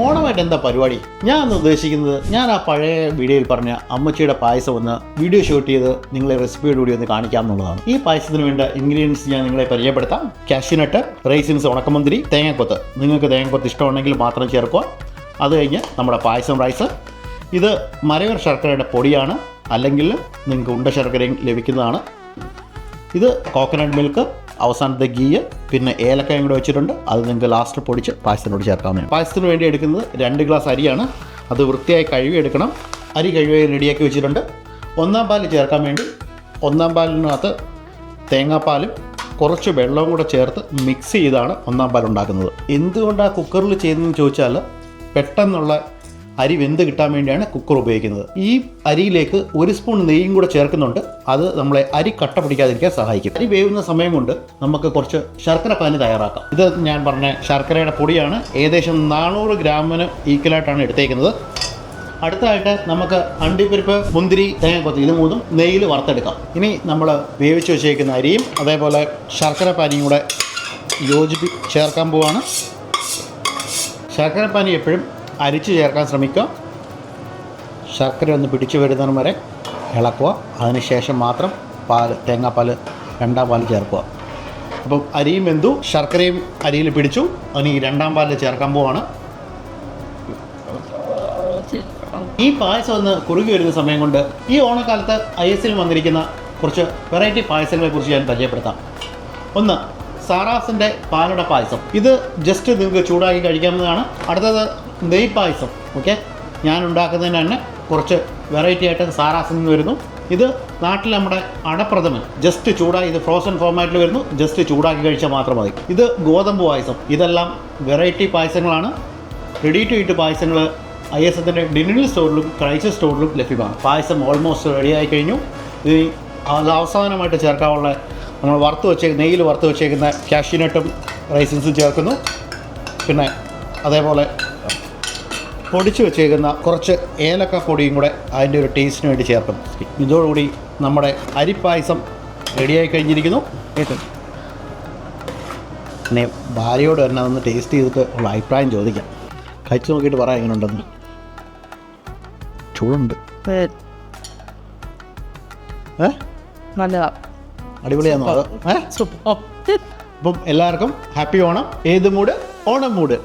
ഓണമായിട്ട് എന്താ പരിപാടി? ഞാൻ ഉദ്ദേശിക്കുന്നത്, ഞാൻ ആ പഴയ വീഡിയോയിൽ പറഞ്ഞ അമ്മച്ചിയുടെ പായസം ഒന്ന് വീഡിയോ ഷൂട്ട് ചെയ്ത് നിങ്ങളെ റെസിപ്പിയോടുകൂടി ഒന്ന് കാണിക്കാം എന്നുള്ളതാണ്. ഈ പായസത്തിന് വേണ്ട ഇൻഗ്രീഡിയൻസ് ഞാൻ നിങ്ങളെ പരിചയപ്പെടുത്താം. കാഷ്യൂനട്ട്, റൈസിൻസ്, ഉണക്കമുന്തിരി, തേങ്ങക്കൊത്ത്. നിങ്ങൾക്ക് തേങ്ങക്കൊത്ത് ഇഷ്ടമുണ്ടെങ്കിൽ മാത്രം ചേർക്കുക. അത് കഴിഞ്ഞ് നമ്മുടെ പായസം റൈസ്. ഇത് മരയൂർ ശർക്കരയുടെ പൊടിയാണ്, അല്ലെങ്കിൽ നിങ്ങൾക്ക് ഉണ്ട ശർക്കരയും ലഭിക്കുന്നതാണ്. ഇത് കോക്കനട്ട് മിൽക്ക്, അവസാനത്തെ ഗീ, പിന്നെ ഏലക്കായും കൂടെ വെച്ചിട്ടുണ്ട്. അത് നിങ്ങൾക്ക് ലാസ്റ്റ് പൊടിച്ച് പായസത്തിനോട് ചേർക്കാവുന്നതാണ്. പായസത്തിന് വേണ്ടി എടുക്കുന്നത് 2 ഗ്ലാസ് അരിയാണ്. അത് വൃത്തിയായി കഴുകി എടുക്കണം. അരി കഴുകി റെഡിയാക്കി വെച്ചിട്ടുണ്ട്. 1-ാം പാൽ ചേർക്കാൻ വേണ്ടി 1-ാം പാലിനകത്ത് തേങ്ങാപ്പാലും കുറച്ച് വെള്ളവും കൂടെ ചേർത്ത് മിക്സ് ചെയ്താണ് 1-ാം പാൽ ഉണ്ടാക്കുന്നത്. എന്തുകൊണ്ടാണ് കുക്കറിൽ ചെയ്യുന്നതെന്ന് ചോദിച്ചാൽ, പെട്ടെന്നുള്ള അരി വെന്ത് കിട്ടാൻ വേണ്ടിയാണ് കുക്കർ ഉപയോഗിക്കുന്നത്. ഈ അരിയിലേക്ക് 1 സ്പൂൺ നെയ്യും കൂടെ ചേർക്കുന്നുണ്ട്. അത് നമ്മളെ അരി കട്ട പിടിക്കാതിരിക്കാൻ സഹായിക്കും. അരി വേവുന്ന സമയം കൊണ്ട് നമുക്ക് കുറച്ച് ശർക്കര പാനി തയ്യാറാക്കാം. ഇത് ഞാൻ പറഞ്ഞ ശർക്കരയുടെ പൊടിയാണ്. ഏകദേശം 400 ഗ്രാമിന് ഈക്വലായിട്ടാണ് എടുത്തേക്കുന്നത്. അടുത്തതായിട്ട് നമുക്ക് അണ്ടിപ്പരിപ്പ്, മുന്തിരി, തേങ്ങക്കൊത്ത് ഇത് 3 നെയ്യിൽ വറുത്തെടുക്കാം. ഇനി നമ്മൾ വേവിച്ച് വെച്ചേക്കുന്ന അരിയും അതേപോലെ ശർക്കര പാനിയും കൂടെ ചേർക്കാൻ പോവാണ്. ശർക്കര പാനി എപ്പോഴും അരിച്ച് ചേർക്കാൻ ശ്രമിക്കുക. ശർക്കര ഒന്ന് പിടിച്ചു വരുന്നതിന് വരെ ഇളക്കുക. അതിനുശേഷം മാത്രം തേങ്ങാപ്പാൽ 2-ാം പാൽ ചേർക്കുക. അപ്പം അരിയും വെന്തു, ശർക്കരയും അരിയിൽ പിടിച്ചു. അതിന് 2-ാം പാലിൽ ചേർക്കാൻ പോവാണ്. ഈ പായസം ഒന്ന് കുറുകി വരുന്ന സമയം കൊണ്ട് ഈ ഓണക്കാലത്ത് ISൽ വന്നിരിക്കുന്ന കുറച്ച് വെറൈറ്റി പായസങ്ങളെ കുറിച്ച് ഞാൻ പരിചയപ്പെടുത്താം. ഒന്ന്, സാറാസിൻ്റെ പാലട പായസം. ഇത് ജസ്റ്റ് നിങ്ങൾക്ക് ചൂടാക്കി കഴിക്കാവുന്നതാണ്. അടുത്തത് നെയ് പായസം. ഓക്കെ, ഞാൻ ഉണ്ടാക്കുന്നതിന് തന്നെ കുറച്ച് വെറൈറ്റി ആയിട്ട് സാറാസിൽ നിന്ന് വരുന്നു. ഇത് നാട്ടിൽ നമ്മുടെ അടപ്രഥമൻ ജസ്റ്റ് ചൂടാക്കി, ഇത് ഫ്രോസൺ ഫോമാറ്റിൽ വരുന്നു. ജസ്റ്റ് ചൂടാക്കി കഴിച്ചാൽ മാത്രം മതി. ഇത് ഗോതമ്പ് പായസം. ഇതെല്ലാം വെറൈറ്റി പായസങ്ങളാണ്. റെഡി ടു ഈറ്റ് പായസങ്ങൾ ISത്തിൻ്റെ ഡിനിൽ സ്റ്റോറിലും ക്രൈസിസ് സ്റ്റോറിലും ലഭ്യമാണ്. പായസം ഓൾമോസ്റ്റ് റെഡിയായി കഴിഞ്ഞു. ഇത് അവസാനമായിട്ട് ചേർക്കാനുള്ള നമ്മൾ നെയ്യിൽ വറുത്ത് വെച്ചേക്കുന്ന കാഷ്യൂനട്ടും റൈസിൻസും ചേർക്കുന്നു. പിന്നെ അതേപോലെ പൊടിച്ച് വെച്ചേക്കുന്ന കുറച്ച് ഏലക്ക പൊടിയും കൂടെ അതിൻ്റെ ഒരു ടേസ്റ്റിന് വേണ്ടി ചേർക്കുന്നു. ഇതോടുകൂടി നമ്മുടെ അരിപ്പായസം റെഡിയായി കഴിഞ്ഞിരിക്കുന്നു. പിന്നെ ഭാര്യയോട് തന്നെ അതൊന്ന് ടേസ്റ്റ് ചെയ്തിട്ട് ഉള്ള അഭിപ്രായം ചോദിക്കാം. കഴിച്ച് നോക്കിയിട്ട് പറയാം എങ്ങനെ ഉണ്ടെന്ന്. ചൂടുണ്ട്, അടിപൊളിയാണോ? അത് അപ്പം എല്ലാവർക്കും ഹാപ്പി ഓണം. ഏത് മൂഡ്? ഓണം മൂഡ്.